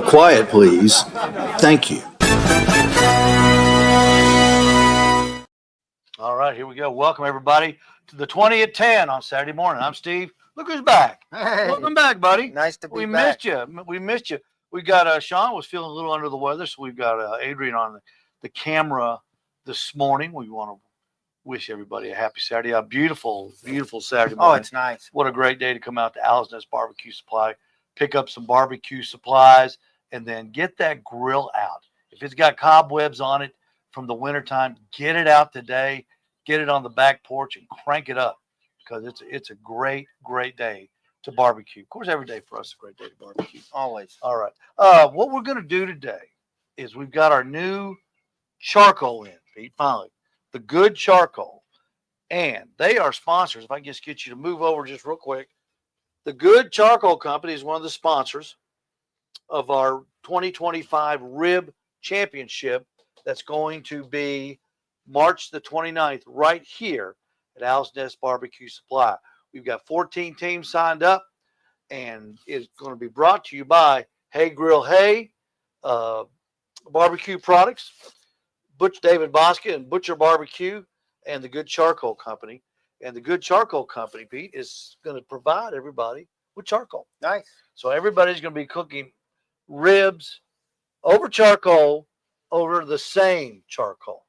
Quiet, please. Thank you. All right, here we go. Welcome, everybody, to the 20 at 10 on Saturday morning. I'm Steve. Look who's back. Hey. Welcome back, buddy. Nice to be we back. missed you. We missed you. We got Sean was feeling a little under the weather, so we've got Adrian on the camera this morning. We want to wish everybody a happy Saturday. A beautiful, beautiful Saturday morning. Oh, it's nice. What a great day to come out to Owl's Nest Barbecue Supply, pick up some barbecue supplies, and then get that grill out. If it's got cobwebs on it from the wintertime, get it out today. Get it on the back porch and crank it up, because it's a great, great day to barbecue. Of course, every day for us is a great day to barbecue. Always. All right. What we're going to do today is we've got our new charcoal in, Pete, finally. The Good Charcoal. And they are sponsors. If I can just get you to move over just real quick. The Good Charcoal Company is one of the sponsors of our 2025 Rib Championship that's going to be March the 29th right here at Owl's Nest Barbecue Supply. We've got 14 teams signed up, and it's going to be brought to you by Hey Grill Hey Barbecue Products, Butch David Bosca and Butcher Barbecue, and the Good Charcoal Company. And the Good Charcoal Company, Pete, is going to provide everybody with charcoal. Nice. So everybody's going to be cooking ribs over charcoal over the same charcoal.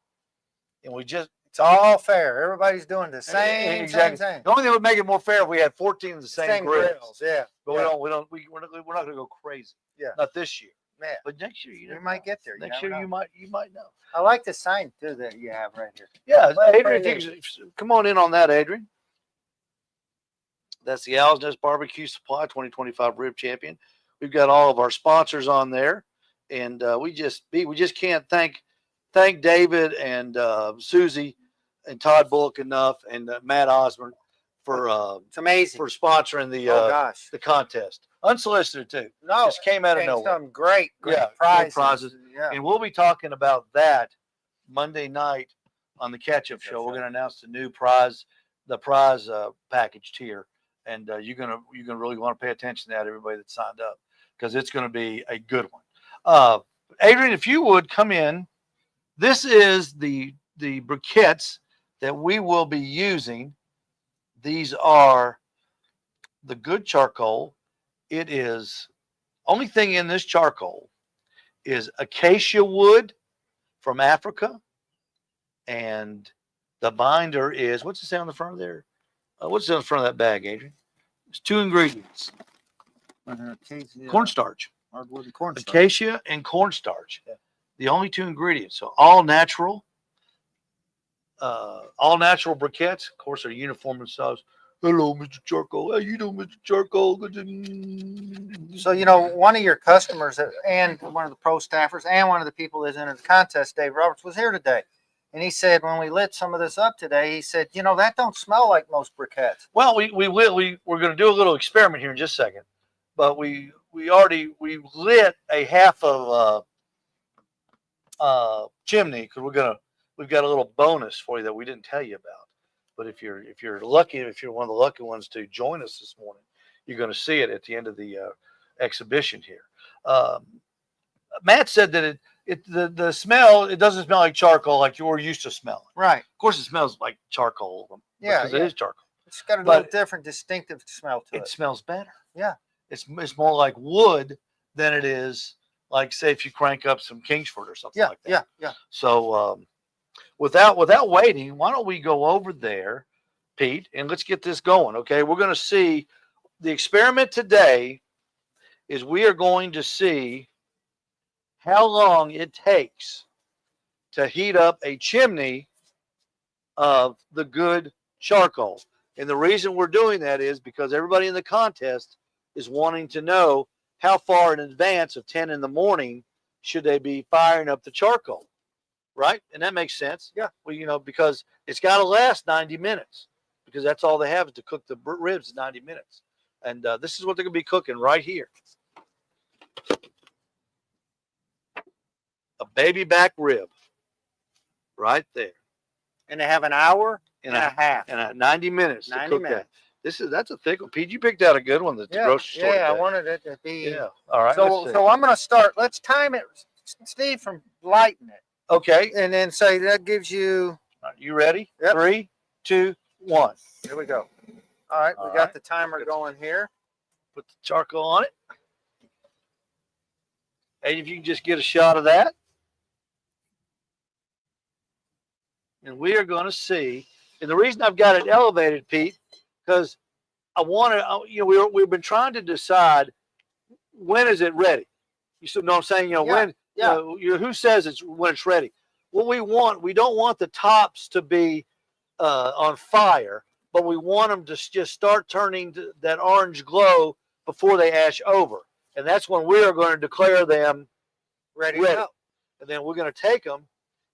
And it's all fair. Everybody's doing the same, exactly. Same. The only thing that would make it more fair if we had 14 of the same grills. Yeah. But yeah. we're not going to go crazy. Yeah. Not this year. Yeah. But next year, you might get there. Next year, you might know. I like the sign too that you have right here. Yeah, Adrian, come on in on that, Adrian. That's the Owl's Nest Barbecue Supply 2025 Rib Champion. We've got all of our sponsors on there, and we just can't thank David and Susie and Todd Bullock enough, and Matt Osborne for it's amazing for sponsoring the contest. Unsolicited too. No, just came out of nowhere. Some great prizes. Yeah. And we'll be talking about that Monday night on the Catch-Up Show. We're going to announce the prize package tier, and you're gonna really want to pay attention to that, everybody that signed up, because it's going to be a good one. Adrian, if you would come in. This is the briquettes that we will be using. These are the Good Charcoal. It is only thing in this charcoal is acacia wood from Africa, and the binder is, what's it say on the front of there? What's on the front of that bag, Adrian? It's 2 ingredients: cornstarch, hardwood and cornstarch, acacia and cornstarch. Yeah. The only 2 ingredients. So all natural briquettes. Of course, are uniform themselves. Hello, Mr. Charcoal. How you doing, Mr. Charcoal? So, one of your customers and one of the pro staffers and one of the people that's entered the contest, Dave Roberts, was here today. And he said, when we lit some of this up today, he said, that don't smell like most briquettes. Well, we're going to do a little experiment here in just a second. But we lit a half of chimney, because we've got a little bonus for you that we didn't tell you about. But if you're lucky, if you're one of the lucky ones to join us this morning, you're going to see it at the end of the exhibition here. Matt said that the smell, it doesn't smell like charcoal like you're used to smelling. Right. Of course, it smells like charcoal. Yeah, because it is charcoal. It's got a little different, distinctive smell to it. It smells better. Yeah. It's more like wood than it is like, say, if you crank up some Kingsford or something like that. Yeah. So without waiting, why don't we go over there, Pete, and let's get this going, okay? We're going to see the experiment today is we are going to see how long it takes to heat up a chimney of the Good Charcoal. And the reason we're doing that is because everybody in the contest is wanting to know how far in advance of 10 in the morning should they be firing up the charcoal, right? And that makes sense. Yeah. Well, because it's got to last 90 minutes, because that's all they have is to cook the ribs in 90 minutes. And this is what they're going to be cooking right here. A baby back rib right there. And they have an hour and a half. and 90 minutes to 90 cook minutes. that. That's a thick one. Pete, you picked out a good one. That the grocery store. Yeah, I today. wanted it to be. Yeah. All right. So I'm going to start. Let's time it, Steve, from lighting it. Okay. And then say that gives you. You ready? Yep. 3, 2, 1. Here we go. All right, we got the timer going here. Put the charcoal on it. And if you can just get a shot of that. And we are going to see. And the reason I've got it elevated, Pete, because I want to, we've been trying to decide when is it ready. You know what I'm saying? When, who says it's when it's ready? What we don't want the tops to be on fire, but we want them to just start turning that orange glow before they ash over. And that's when we are going to declare them ready. And then we're going to take them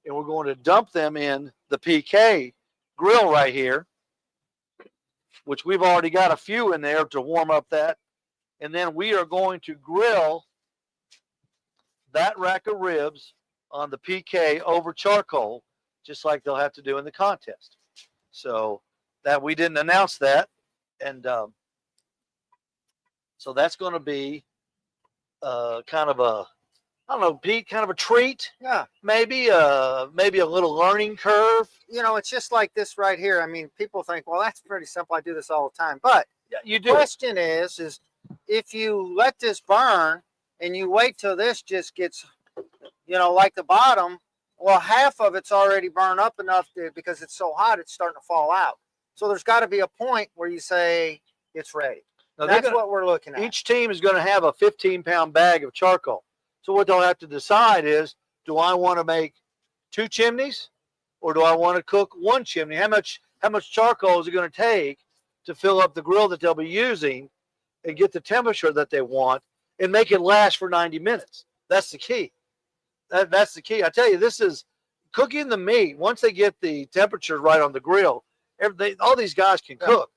and we're going to dump them in the PK grill right here, which we've already got a few in there to warm up that. And then we are going to grill that rack of ribs on the PK over charcoal, just like they'll have to do in the contest. So that we didn't announce that. And so that's going to be kind of a, I don't know, Pete, kind of a treat. Yeah. Maybe a little learning curve. It's just like this right here. I mean, people think, well, that's pretty simple. I do this all the time. But you do. The question is if you let this burn and you wait till this just gets, like the bottom, well, half of it's already burned up enough because it's so hot, it's starting to fall out. So there's got to be a point where you say it's ready. Now, that's what we're looking at. Each team is going to have a 15-pound bag of charcoal. So what they'll have to decide is, do I want to make 2 chimneys or do I want to cook 1 chimney? How much charcoal is it going to take to fill up the grill that they'll be using and get the temperature that they want and make it last for 90 minutes? That's the key. That's the key. I tell you, this is cooking the meat. Once they get the temperature right on the grill, all these guys can cook,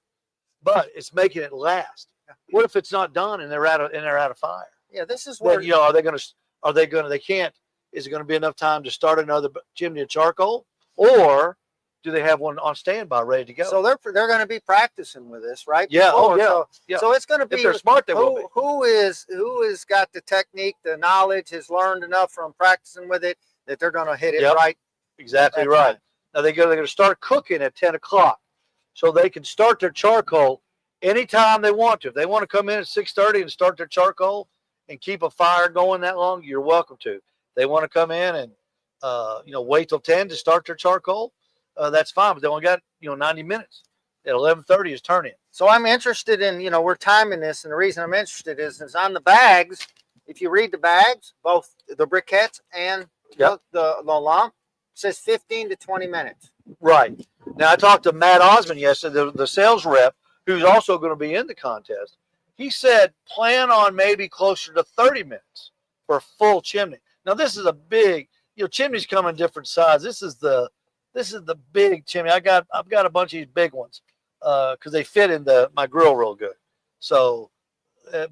but it's making it last. What if it's not done and they're out of fire? Yeah, this is where they can't. Is it going to be enough time to start another chimney of charcoal, or do they have one on standby ready to go? So they're going to be practicing with this, right? Yeah. So it's going to be, if they're smart, they will be. Who has got the technique, the knowledge, has learned enough from practicing with it that they're going to hit it right. Exactly right. Now they're going to start cooking at 10 o'clock, so they can start their charcoal anytime they want to. If they want to come in at 6:30 and start their charcoal and keep a fire going that long, you're welcome to. If they want to come in and wait till 10 to start their charcoal, that's fine. But they only got 90 minutes. At 11:30 is turn in. So I'm interested in we're timing this, and the reason I'm interested is on the bags. If you read the bags, both the briquettes and the lump, it says 15 to 20 minutes. Right. Now I talked to Matt Osmond yesterday, the sales rep, who's also going to be in the contest. He said plan on maybe closer to 30 minutes for a full chimney. Now this is a big, chimneys come in different sizes. This is the big chimney. I've got a bunch of these big ones because they fit in my grill real good. So,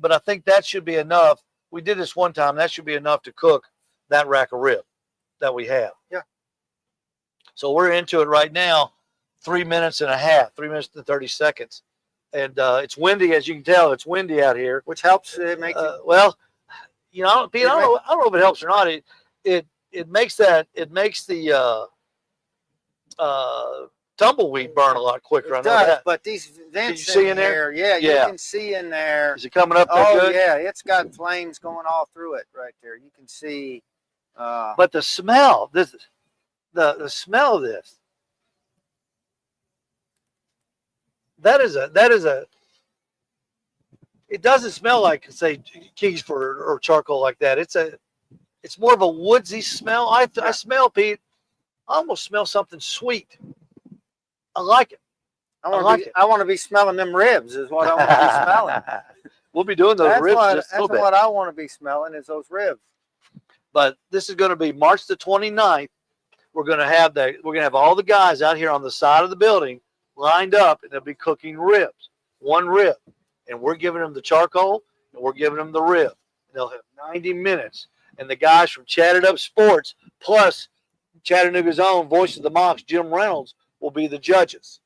but I think that should be enough. We did this one time. That should be enough to cook that rack of rib that we have. Yeah. So we're into it right now. 3 minutes and a half, 3 minutes and 30 seconds. And it's windy, as you can tell. It's windy out here, which helps make it. Well, Pete, I don't know if it helps or not. It makes the tumbleweed burn a lot quicker. It does, but these vents in there, you can see in there. Is it coming up there good? Yeah, it's got flames going all through it right there. You can see. But the smell, the smell of this. That is a. It doesn't smell like, say, Keysford or charcoal like that. It's more of a woodsy smell. I smell, Pete. I almost smell something sweet. I like it. I want to be smelling them ribs. Is what I want to be smelling. We'll be doing those ribs just a little bit. That's what I want to be smelling is those ribs. But this is going to be March the 29th. We're going to have all the guys out here on the side of the building lined up, and they'll be cooking ribs, 1 rib, and we're giving them the charcoal and we're giving them the rib. And they'll have 90 minutes, and the guys from Chatted Up Sports plus Chattanooga's own voice of the Mocs, Jim Reynolds, will be the judges.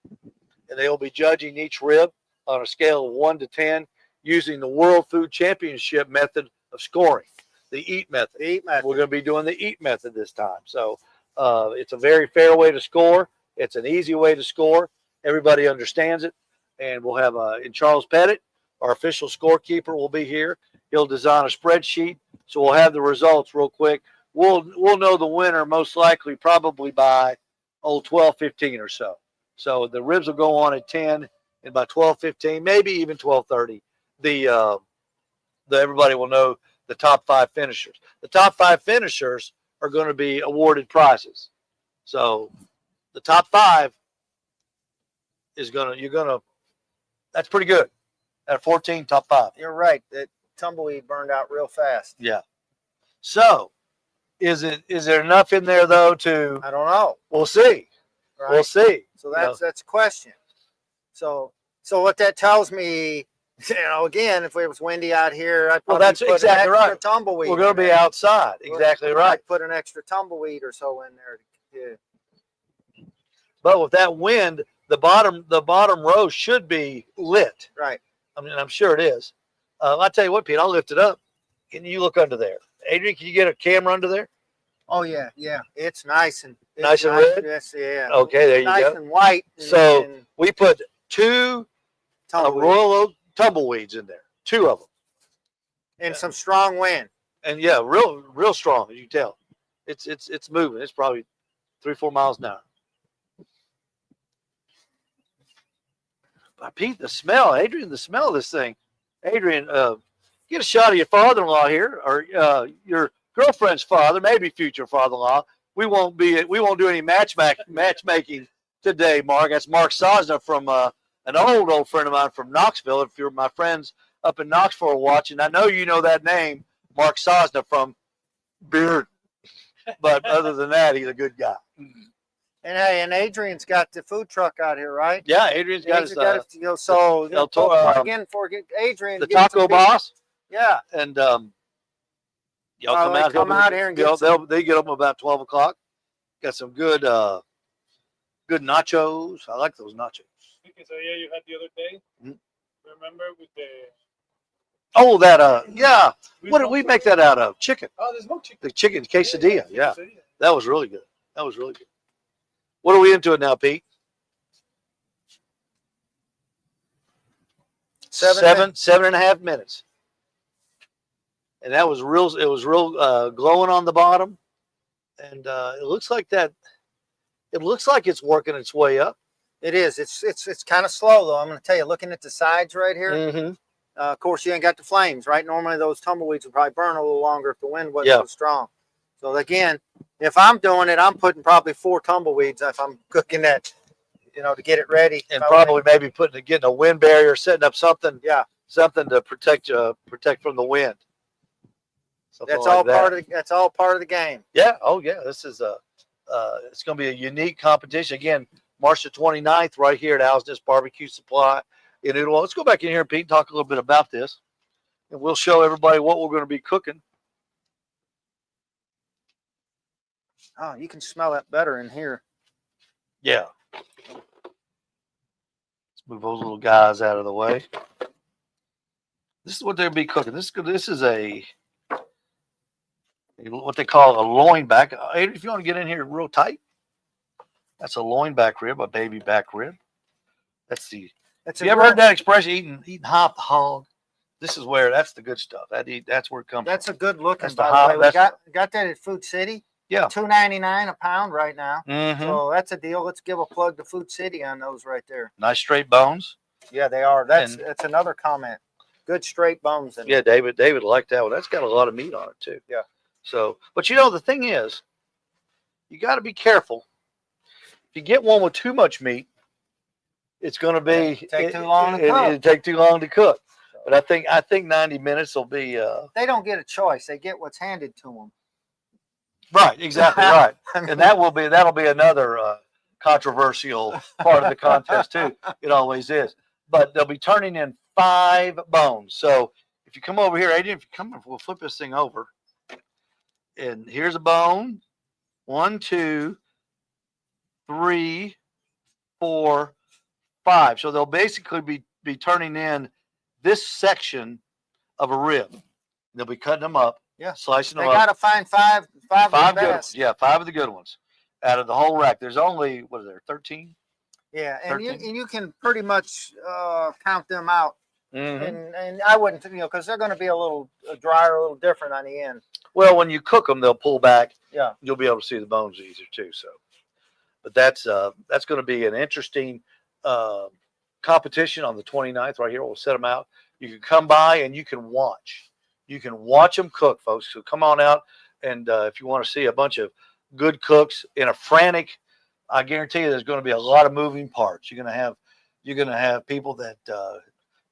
And they will be judging each rib on a scale of 1 to 10 using the World Food Championship method of scoring, the EAT method. The EAT method. We're going to be doing the EAT method this time. So it's a very fair way to score. It's an easy way to score. Everybody understands it. And we'll have, in Charles Pettit, our official scorekeeper will be here. He'll design a spreadsheet. So we'll have the results real quick. We'll know the winner most likely probably by 12:15 or so. So the ribs will go on at 10, and by 12:15, maybe even 12:30, the everybody will know the top 5 finishers. The top 5 finishers are going to be awarded prizes. So the top 5 is that's pretty good. At 14, top 5. You're right. That tumbleweed burned out real fast. Yeah. So is there enough in there though to? I don't know. We'll see. Right? We'll see. So that's a question. So what that tells me, again, if it was windy out here, I'd probably that's put exactly an extra right. tumbleweed. We're going to be outside. Exactly right. I'd put an extra tumbleweed or so in there. But with that wind, the bottom row should be lit. Right. I mean, I'm sure it is. I'll tell you what, Pete, I'll lift it up. Can you look under there? Adrian, can you get a camera under there? Oh yeah. It's nice and red? Yes, yeah. Okay, there you nice go. Nice and white. So we put 2 Royal Oak tumbleweeds in there. 2 of them. And some strong wind. And yeah, real strong, as you can tell. It's moving. It's probably 3-4 miles an hour. But Pete, the smell of this thing. Adrian, get a shot of your father-in-law here, or your girlfriend's father, maybe future father-in-law. We won't do any matchmaking today, Mark. That's Mark Sosna from an old friend of mine from Knoxville. If you're my friends up in Knoxville watching, I know you know that name, Mark Sosna from Beard. But other than that, he's a good guy. And hey, and Adrian's got the food truck out here, right? Yeah, Adrian's got his. Again, for Adrian, the Taco Boss. Yeah, and y'all come out here and they get up about 12 o'clock. Got some good nachos. I like those nachos. So yeah, you had the other day. Mm-hmm. Remember with the. Oh, that yeah. What did we make that out of? Chicken. Oh, there's no chicken. The chicken quesadilla. Yeah, that was really good. What are we into it now, Pete? 7.5 minutes. And that was real. It was real glowing on the bottom, and it looks like that. It looks like it's working its way up. It is. It's kind of slow though. I'm going to tell you. Looking at the sides right here. Mm-hmm. Of course, you ain't got the flames, right? Normally, those tumbleweeds would probably burn a little longer if the wind wasn't so strong. So again, if I'm doing it, I'm putting probably 4 tumbleweeds if I'm cooking that, to get it ready. And probably maybe getting a wind barrier, setting up something. Yeah. Something to protect from the wind. That's all part of the game. Yeah. Oh yeah. This is it's going to be a unique competition again. March the 29th, right here at Al's Barbecue Supply in Ooltewah. Let's go back in here, Pete, and talk a little bit about this, and we'll show everybody what we're going to be cooking. Oh, you can smell that better in here. Yeah. Let's move those little guys out of the way. This is what they'll be cooking. This is what they call a loin back. If you want to get in here real tight, that's a loin back rib, a baby back rib. Have you ever heard that expression? Eating half the hog. That's the good stuff. That's where it comes. That's a good looking. By the way, we got that at Food City. Yeah, $2.99 a pound right now. Mm-hmm. So that's a deal. Let's give a plug to Food City on those right there. Nice straight bones. Yeah, they are. That's another comment. Good straight bones. Yeah, David liked that one. That's got a lot of meat on it too. Yeah. So, but the thing is, you got to be careful. If you get one with too much meat, it's going to take too long to cook. It'll take too long to cook. But I think 90 minutes will be. They don't get a choice. They get what's handed to them. Right, exactly right, and that'll be another controversial part of the contest too. It always is. But they'll be turning in 5 bones. So if you come over here, Adrian, we'll flip this thing over, and here's a bone, 1, 2, 3, 4, 5. So they'll basically be turning in this section of a rib. They'll be cutting them up, Yeah. slicing They them got up. to find five of the Five good best. ones. Yeah, 5 of the good ones out of the whole rack. There's only, what is there, 13? Yeah, and 13. you can pretty much count them out. Mm-hmm. And I wouldn't, because they're going to be a little drier, a little different on the end. Well, when you cook them, they'll pull back. Yeah. You'll be able to see the bones easier too. So, but that's going to be an interesting competition on the 29th right here. We'll set them out. You can come by and you can watch. You can watch them cook, folks. So come on out, and if you want to see a bunch of good cooks in a frantic, I guarantee you there's going to be a lot of moving parts. You're going to have people that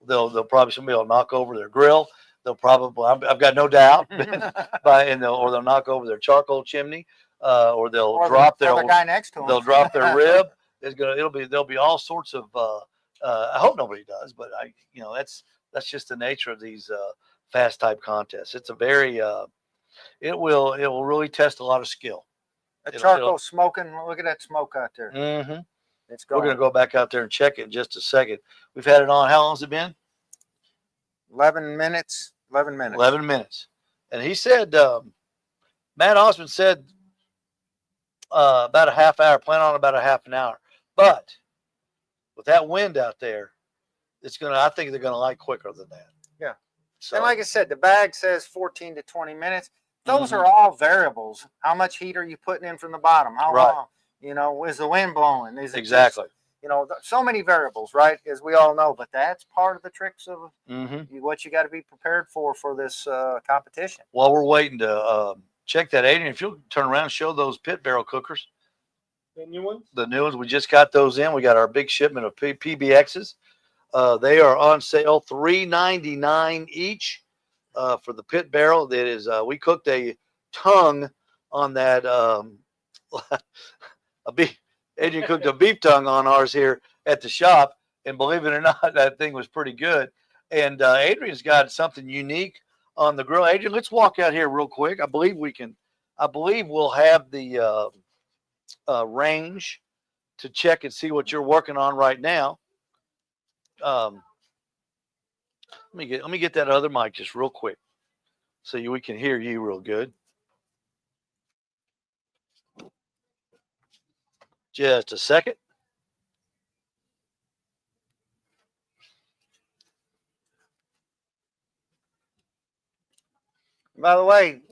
they'll probably somebody will knock over their grill. They'll probably, I've got no doubt, or they'll knock over their charcoal chimney, or they'll drop their guy next to them. They'll drop their rib. There'll be all sorts of. I hope nobody does, but that's just the nature of these fast type contests. It's a very it will really test a lot of skill. Charcoal smoking. Look at that smoke out there. Mm-hmm. It's going. We're gonna go back out there and check it in just a second. We've had it on. How long has it been? 11 minutes. 11 minutes. 11 minutes. And he said, Matt Osmond said about a half hour. Plan on about a half an hour. But with that wind out there, I think they're gonna like quicker than that. Yeah. So, and like I said, the bag says 14 to 20 minutes. Those are all variables. How much heat are you putting in from the bottom? How long? Is the wind blowing? Is it exactly. So many variables, right? As we all know, but that's part of the tricks of what you got to be prepared for this competition. While we're waiting to check that, Adrian, if you'll turn around and show those pit barrel cookers. The new ones? The new ones. We just got those in. We got our big shipment of PBXs. They are on sale, $3.99 each for the pit barrel. That is, we cooked a tongue on that. Adrian cooked a beef tongue on ours here at the shop, and believe it or not, that thing was pretty good. And Adrian's got something unique on the grill. Adrian, let's walk out here real quick. I believe we'll have the range to check and see what you're working on right now. Let me get that other mic just real quick so we can hear you real good. Just a second. By the way,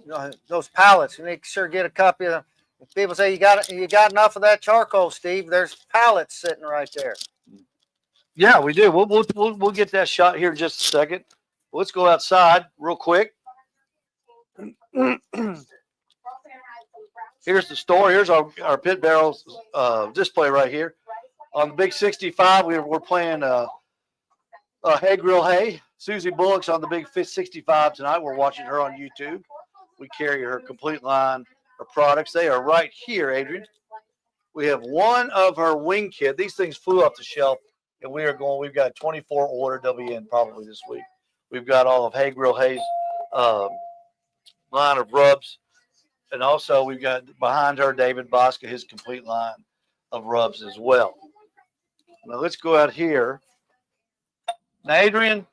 those pallets, you make sure get a copy of them. If people say you got enough of that charcoal, Steve, there's pallets sitting right there. Yeah, we do. We'll get that shot here in just a second. Let's go outside real quick. Here's the store. Here's our pit barrels display right here. On the big 65, we're playing Hey Grill Hey. Susie Bullock's on the big 65 tonight. We're watching her on YouTube. We carry her complete line of products. They are right here, Adrian. We have one of her wing kit. These things flew off the shelf, and we've got 24 ordered. They'll be in probably this week. We've got all of Hey Grill Hay's line of rubs. And also we've got behind her, David Bosca, his complete line of rubs as well. Now let's go out here. Now, Adrian,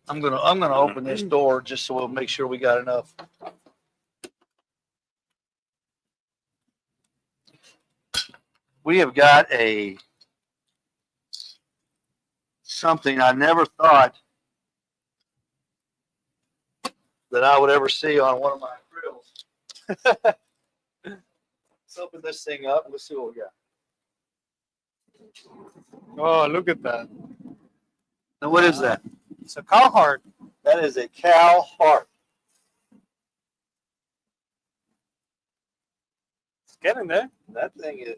I'm gonna open this door just so we'll make sure we got enough. We have got something I never thought that I would ever see on one of my grills. Let's open this thing up and let's see what we got. Oh, look at that. Now, what is that? It's a cow heart. That is a cow heart. It's getting there. That thing is,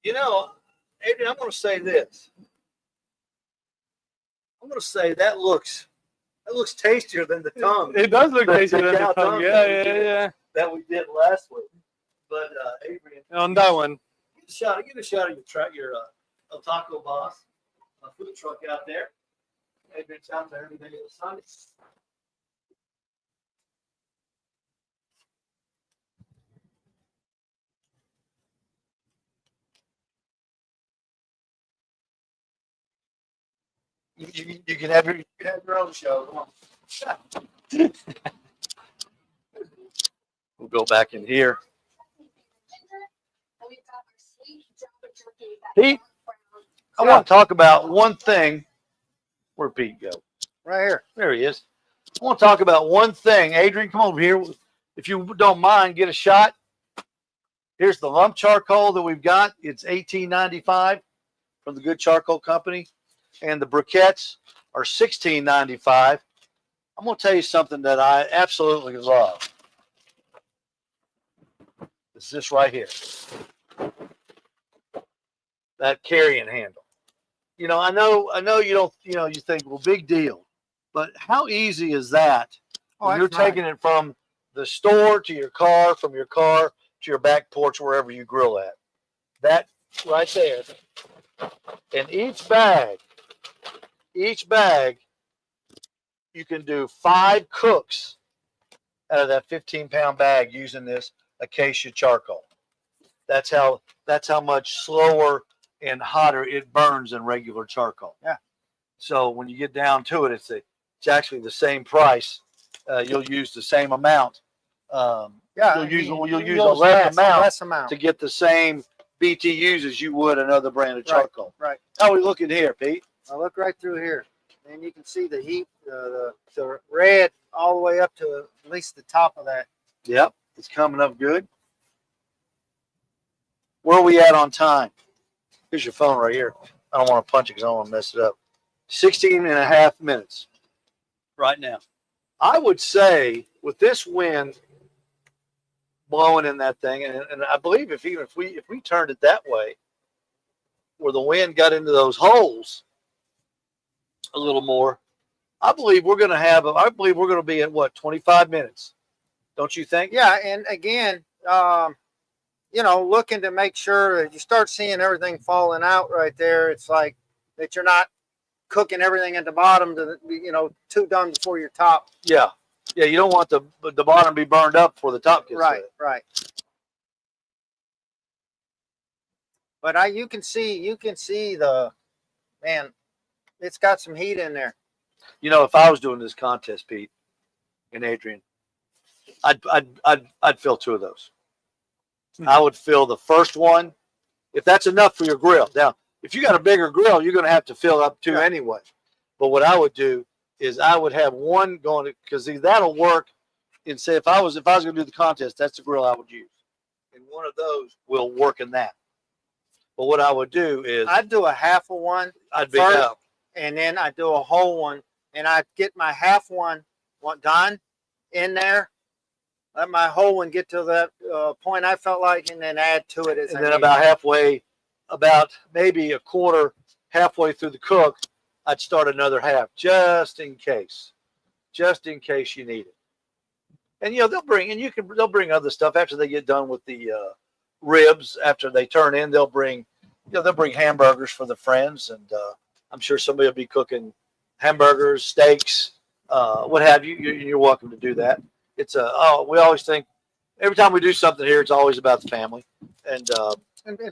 Adrian, I'm going to say this. I'm going to say that looks tastier than the tongue. It does look tastier than the cow tongue. Yeah. That we did last week. But Adrian, On that one. get a shot of your El Taco Boss food truck out there. Adrian's out there every day of the sun. You can have your own show. Come on. We'll go back in here. Pete, I want to talk about one thing. Where'd Pete go? Right here. There he is. I want to talk about one thing. Adrian, come over here. If you don't mind, get a shot. Here's the lump charcoal that we've got. It's $18.95 from the Good Charcoal Company. And the briquettes are $16.95. I'm going to tell you something that I absolutely love. It's this right here. That carrying handle. You know, I know you don't, you think, well, big deal. But how easy is that when you're taking it from the store to your car, from your car to your back porch, wherever you grill at? That right there. And each bag, you can do 5 cooks out of that 15-pound bag using this acacia charcoal. That's how much slower and hotter it burns than regular charcoal. Yeah. So when you get down to it, it's actually the same price. You'll use the same amount. Yeah. You'll use a less amount to get the same BTUs as you would another brand of charcoal. Right. How are we looking here, Pete? I look right through here, and you can see the heat, the red all the way up to at least the top of that. Yep, it's coming up good. Where are we at on time? Here's your phone right here. I don't want to punch it because I don't want to mess it up. 16 and a half minutes right now. I would say with this wind blowing in that thing, and I believe if we turned it that way, where the wind got into those holes a little more, I believe we're going to be at what, 25 minutes. Don't you think? Yeah, and again, looking to make sure that you start seeing everything falling out right there. It's like that you're not cooking everything at the bottom to, too done before your top. Yeah. Yeah, you don't want the bottom to be burned up before the top gets right, lit. Right. But you can see it's got some heat in there. If I was doing this contest, Pete and Adrian, I'd fill 2 of those. I would fill the first one, if that's enough for your grill. Now, if you got a bigger grill, you're going to have to fill up 2 anyway. But what I would do is I would have one going, because that'll work. And say if I was going to do the contest, that's the grill I would use, and one of those will work in that. But what I would do is I'd do a half of one. I'd be out, and then I'd do a whole one, and I'd get my half one done in there. Let my whole one get to that point I felt like, and then add to it as and then about maybe a quarter, halfway through the cook, I'd start another half just in case you need it. And they'll bring other stuff after they get done with the ribs. After they turn in, they'll bring hamburgers for the friends, and I'm sure somebody will be cooking hamburgers, steaks, what have you. You're welcome to do that. It's we always think every time we do something here, it's always about the family and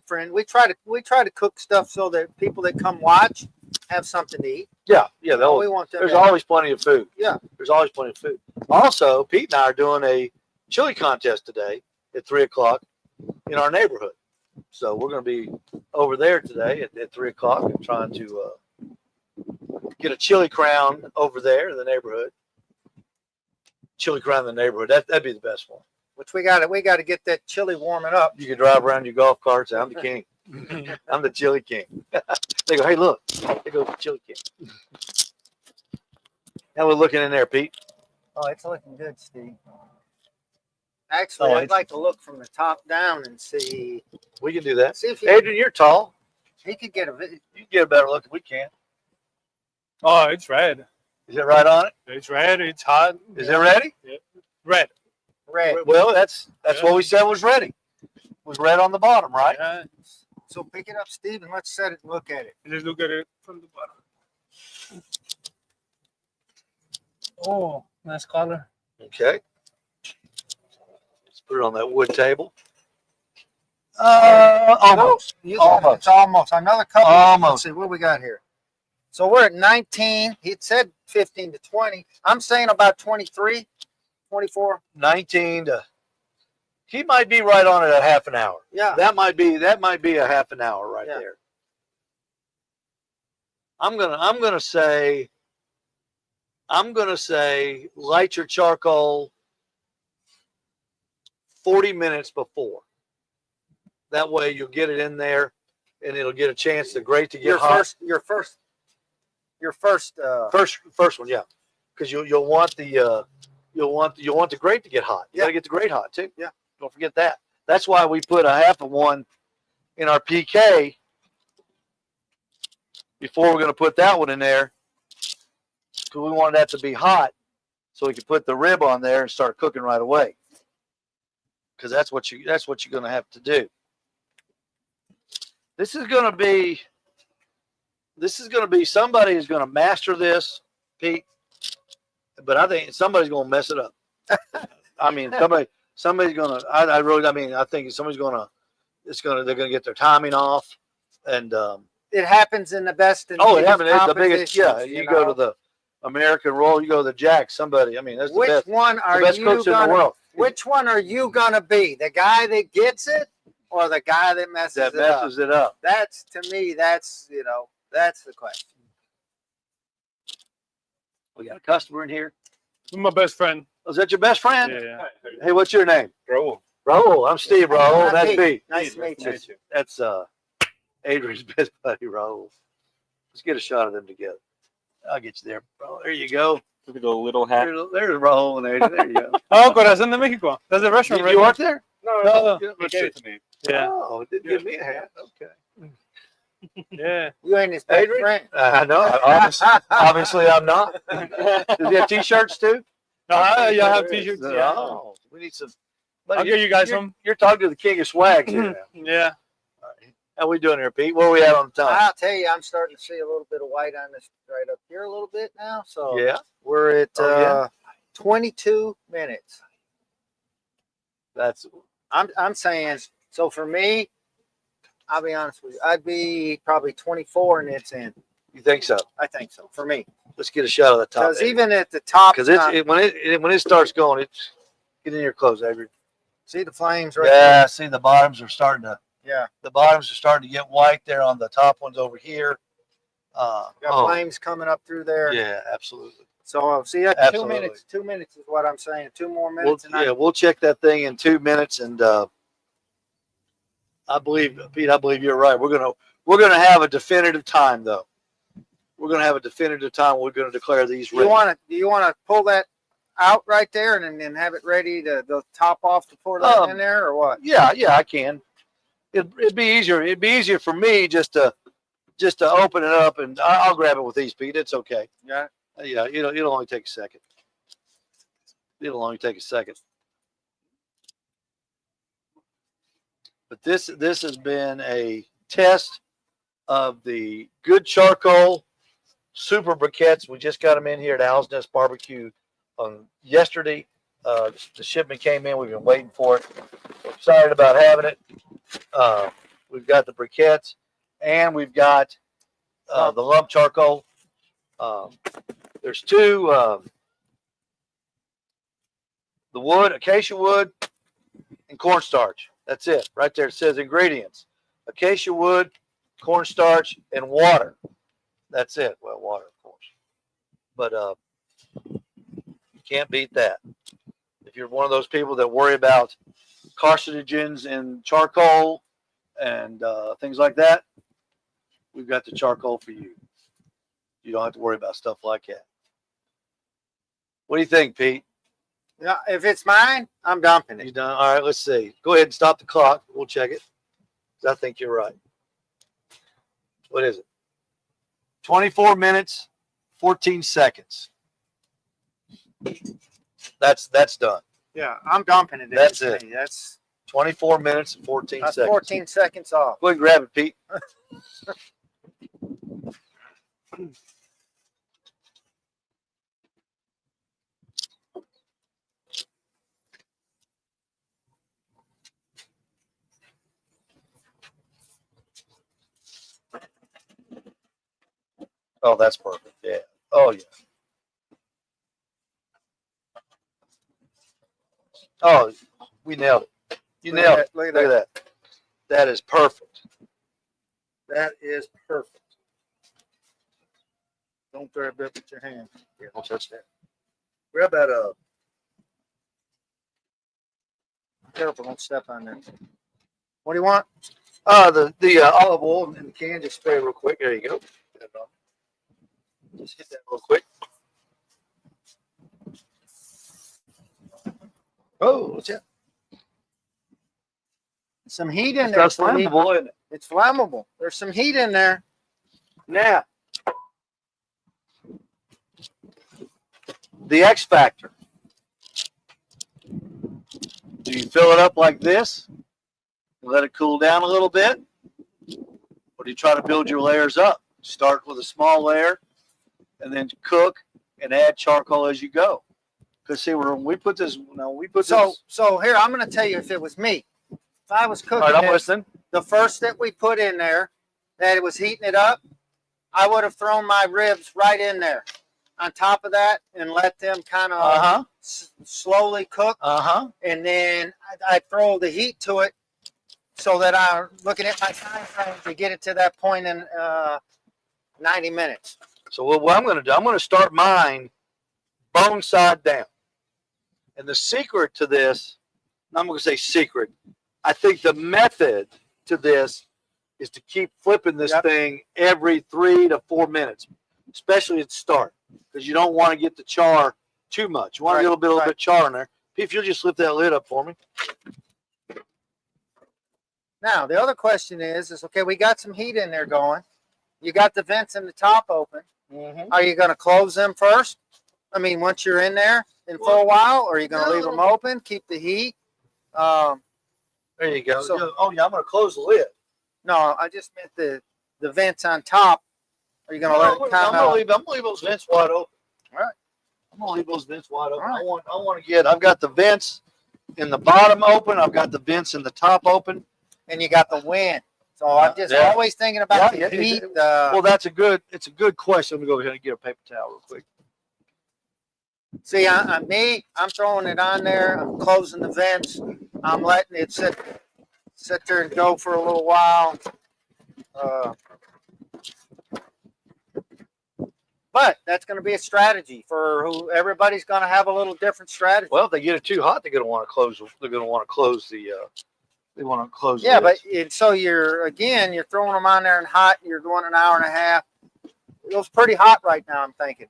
friend. We try to cook stuff so that people that come watch have something to eat. Yeah. We want them. There's always plenty of food. Yeah, there's always plenty of food. Also, Pete and I are doing a chili contest today at 3:00 in our neighborhood. So we're going to be over there today at 3:00 and trying to get a chili crown over there in the neighborhood. Chili crown in the neighborhood. That'd be the best one. Which we got to get that chili warming up. You can drive around your golf carts. I'm the king. I'm the chili king. They go, hey, look. There goes the chili king. How we looking in there, Pete? Oh, it's looking good, Steve. Actually, I'd like to look from the top down and see. We can do that. See if Adrian, you're tall. He could get You can get a better look than we can. Oh, it's red. Is it right on it? It's red. It's hot. Is it ready? Yeah. Red. Well, that's what we said was ready. It was red on the bottom, right? Yeah. So pick it up, Steve, and let's set it and look at it. Let's look at it from the bottom. Oh, nice color. Okay. Let's put it on that wood table. Almost. It's almost. Another couple. Almost. Let's see what we got here. So we're at 19. He said 15 to 20. I'm saying about 23, 24. 19 to. He might be right on it at half an hour. Yeah. That might be a half an hour right Yeah. there. I'm gonna say light your charcoal 40 minutes before. That way you'll get it in there and it'll get a chance to grate to get hot. Your first First one, yeah. Because you'll want the grate to get hot. You gotta get the grate hot too. Yeah. Don't forget that. That's why we put a half of one in our PK before we're gonna put that one in there. Because we want that to be hot so we can put the rib on there and start cooking right away. Because that's what you're gonna have to do. This is gonna be somebody is gonna master this, Pete. But I think somebody's gonna mess it up. I mean, somebody's gonna. I think somebody's gonna. They're gonna get their timing off, and it happens in the best. And it happens. It's the biggest. Yeah, you know? go to the American Roll. You go to the Jack. Somebody. I mean, that's the best. One are the best you cooks in the world. Which one are you gonna be? The guy that gets it, or the guy that messes it up? That's, to me. That's the question. We got a customer in here. My best friend. Oh, is that your best friend? Yeah. Hey, what's your name? Raul. Raul. I'm Steve. Raul. That's Pete. Nice to meet you. That's Adrian's best buddy, Raul. Let's get a shot of them together. I'll get you there, bro. There you go. Look at the little hat. There's Raul and Adrian. There you go. Oh, Corazón de México. That's the restaurant, right? You work there? No. He gave it to me. Yeah. Oh, it didn't give me a hat. Okay. Yeah. You ain't his best Adrian? friend. I know. Obviously, I'm not. Does he have T-shirts too? No, y'all have t-shirts. Yeah. Oh, we need some. I'll get you guys some. You're talking to the king of swag here now. Yeah. How we doing here, Pete? Where are we at on the time? I'll tell you, I'm starting to see a little bit of white on this right up here a little bit now. So Yeah. we're at Oh, yeah. 22 minutes. That's I'm saying, so for me, I'll be honest with you, I'd be probably 24 and it's in. you think so? I think so for me. Let's get a shot of the top. Because even at the top, Because when it starts going, it's get in your clothes, Adrian. see the flames right Yeah, see the bottoms are starting to. there? The bottoms are starting to get white there on the top ones over here. Yeah. Got flames coming up through there. Yeah, absolutely. So see, that's Absolutely. 2 minutes. 2 minutes is what I'm saying. 2 more We'll, minutes. we'll check that thing in 2 minutes, and I believe, Pete, I believe you're right. We're gonna have a definitive time, though. We're gonna have a definitive time. We're gonna declare these Do ready. you want to pull that out right there and then have it ready to the top off to pour that in there, or what? Yeah, I can. It'd be easier. It'd be easier for me just to open it up, and I'll grab it with these, Pete. It's okay. Yeah. Yeah, it'll only take a second. It'll only take a second. But this has been a test of the good charcoal super briquettes. We just got them in here at Owl's Nest Barbecue on yesterday. The shipment came in. We've been waiting for it. We're excited about having it. We've got the briquettes, and we've got the lump charcoal. There's two, the wood, acacia wood, and cornstarch. That's it. Right there it says ingredients. Acacia wood, cornstarch, and water. That's it. Well, water, of course. But you can't beat that. If you're one of those people that worry about carcinogens in charcoal and things like that, we've got the charcoal for you. You don't have to worry about stuff like that. What do you think, Pete? Yeah, if it's mine, I'm dumping You it. done? All right, let's see. Go ahead and stop the clock. We'll check it. 'Cause I think you're right. What is it? 24 minutes, 14 seconds. That's done. Yeah, I'm dumping it. That's it. That's 24 minutes and 14 seconds. 14 seconds off. Go ahead and grab it, Pete. Oh, that's perfect. Yeah. Oh, yeah. Oh, we nailed it. You Look at nailed that, it. look at Look at that. That is perfect. That is perfect. Don't grab it with your hand. Yeah, don't touch that. Grab that Careful, don't step on that. What do you want? the olive oil in the can. Just spray real quick. There you go. Just hit that real quick. Oh, what's that? Some heat in there. That's flammable, isn't it? It's flammable. There's some heat in there. Now, the X factor. Do you fill it up like this? Let it cool down a little bit? Or do you try to build your layers up? Start with a small layer and then cook and add charcoal as you go. Because see, when we put this, So here, I'm going to tell you if it was me. If I was cooking All right, I'm this, listening. the first that we put in there, that it was heating it up, I would have thrown my ribs right in there on top of that and let them kind of slowly cook. And then I'd throw the heat to it so that I'm looking at my time frame to get it to that point in 90 minutes. So what I'm going to do, I'm going to start mine bone side down. And the secret to this, I'm going to say secret, I think the method to this is to keep flipping this thing every 3 to 4 minutes, especially at the start, because you don't want to get the char too much. You want to get a little bit of char in there. If you'll just lift that lid up for me. Now, the other question is okay, we got some heat in there going. You got the vents in the top open. Are you going to close them first? I mean, once you're in there for a while, or are you going to leave them open, keep the heat? There you go. So, oh, yeah, I'm going to close the lid. No, I just meant the vents on top. Are you going to let it I'm going to leave those vents wide open. All right. I'm going to leave those vents wide open. Right. I want to get, I've got the vents in the bottom open. I've got the vents in the top open. And you got the wind. So I'm just always thinking about the heat. Well, it's a good question. Let me go ahead and get a paper towel real quick. See, on me, I'm throwing it on there. I'm closing the vents. I'm letting it sit there and go for a little while. But that's going to be a strategy for who everybody's going to have a little different strategy. Well, if they get it too hot, they're going to want to close. They're going to want to close the. They want to close. Yeah, but so you're throwing them on there and hot. And you're going an hour and a half. It was pretty hot right now, I'm thinking.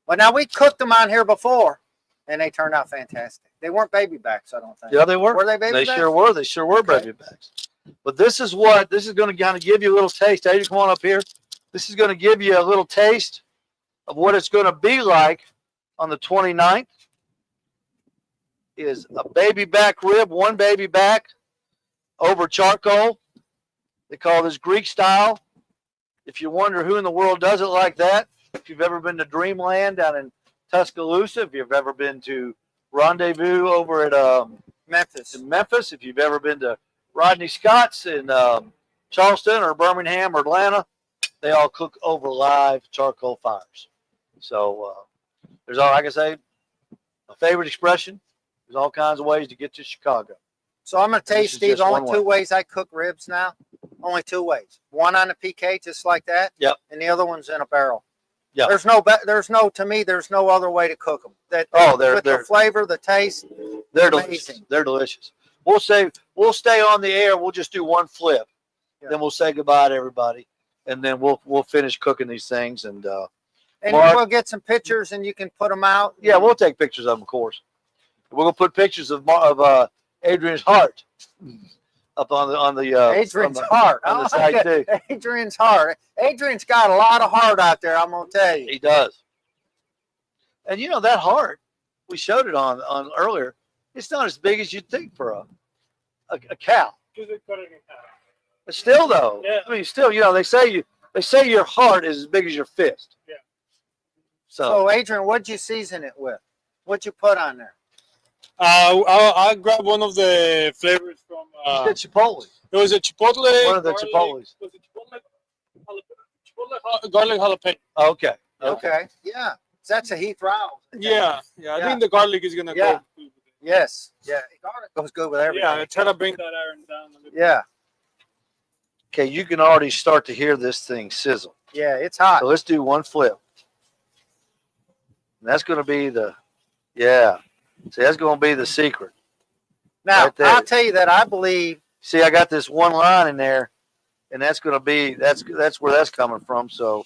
But now we cooked them on here before, and they turned out fantastic. They weren't baby backs, I don't think. Yeah, they were. Were they baby backs? They sure were. They sure were baby backs. But this is going to kind of give you a little taste. Adrian, come on up here. This is going to give you a little taste of what it's going to be like on the 29th. Is a baby back rib, one baby back over charcoal. They call this Greek style. If you wonder who in the world does it like that, if you've ever been to Dreamland down in Tuscaloosa, if you've ever been to Rendezvous over at Memphis, if you've ever been to Rodney Scott's in Charleston or Birmingham or Atlanta, they all cook over live charcoal fires. So there's all, like I say, a favorite expression. There's all kinds of ways to get to Chicago. So I'm going to tell you, Steve, only two ways I cook ribs now. Only two ways. One on a PK, just like that. Yep. And the other one's in a barrel. Yeah. There's no other way to cook them. They're the flavor, the taste. They're amazing. Delicious. They're delicious. We'll stay on the air. We'll just do one flip. Yeah. Then we'll say goodbye to everybody. And then we'll finish cooking these things. And Mark, we'll get some pictures and you can put them out. Yeah, we'll take pictures of them, of course. We're gonna put pictures of Adrian's heart up on the Adrian's heart on the side too. Adrian's heart. Adrian's got a lot of heart out there. I'm gonna tell you. He does. And you know that heart, we showed it on earlier. It's not as big as you'd think for a cow. But still, though, I mean, still, they say your heart is as big as your fist. Yeah. So Adrian, what'd you season it with? What'd you put on there? I grabbed one of the flavors from. Chipotle. It was a chipotle. One of the chipotles. Was it chipotle Garlic jalapeno. Okay. Okay. Yeah. That's a Heath Rowell. Yeah. I think the garlic is gonna Yeah. go. Yes. Yeah. Garlic goes good with everything. Yeah, try to bring that iron down a little bit. Yeah. Okay, you can already start to hear this thing sizzle. Yeah. It's hot. So let's do one flip. And that's going to be See, that's going to be the secret. Now, right there. I'll tell you that I believe. See, I got this one line in there, and that's going to be that's where that's coming from. So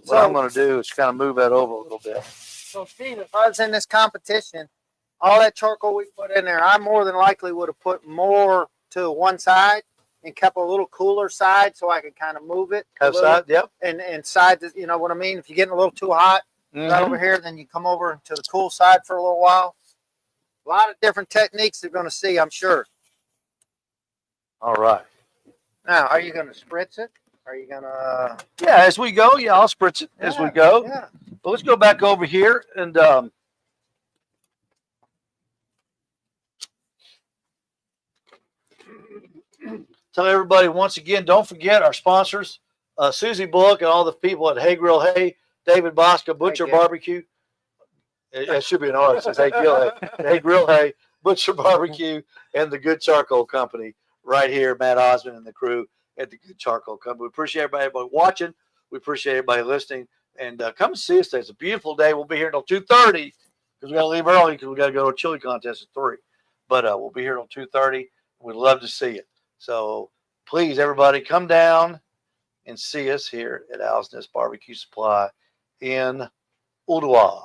what I'm going to do is kind of move that over a little bit. So, Steve, if I was in this competition, all that charcoal we put in there, I more than likely would have put more to one side and kept a little cooler side so I could kind of move it. Have side, yep. And side, you know what I mean? If you're getting a little too hot right over here, then you come over to the cool side for a little while. A lot of different techniques they're going to see, I'm sure. All right. Now, are you going to spritz it? Are you going to? Yeah, as we go, I'll spritz it as we go. Yeah. But let's go back over here and tell everybody once again, don't forget our sponsors, Susie Bullock and all the people at Hey Grill Hey, David Bosca, Butcher Barbecue. It should be an R. It says Hey Grill Hey, Hey Grill Hey, Butcher Barbecue, and the Good Charcoal Company right here, Matt Osmond and the crew at the Good Charcoal Company. We appreciate everybody watching. We appreciate everybody listening. And come and see us today. It's a beautiful day. We'll be here until 2:30 because we got to leave early because we got to go to a chili contest at 3. But we'll be here till 2:30. We'd love to see you. So please, everybody, come down and see us here at Al's Nest Barbecue Supply in Ottawa.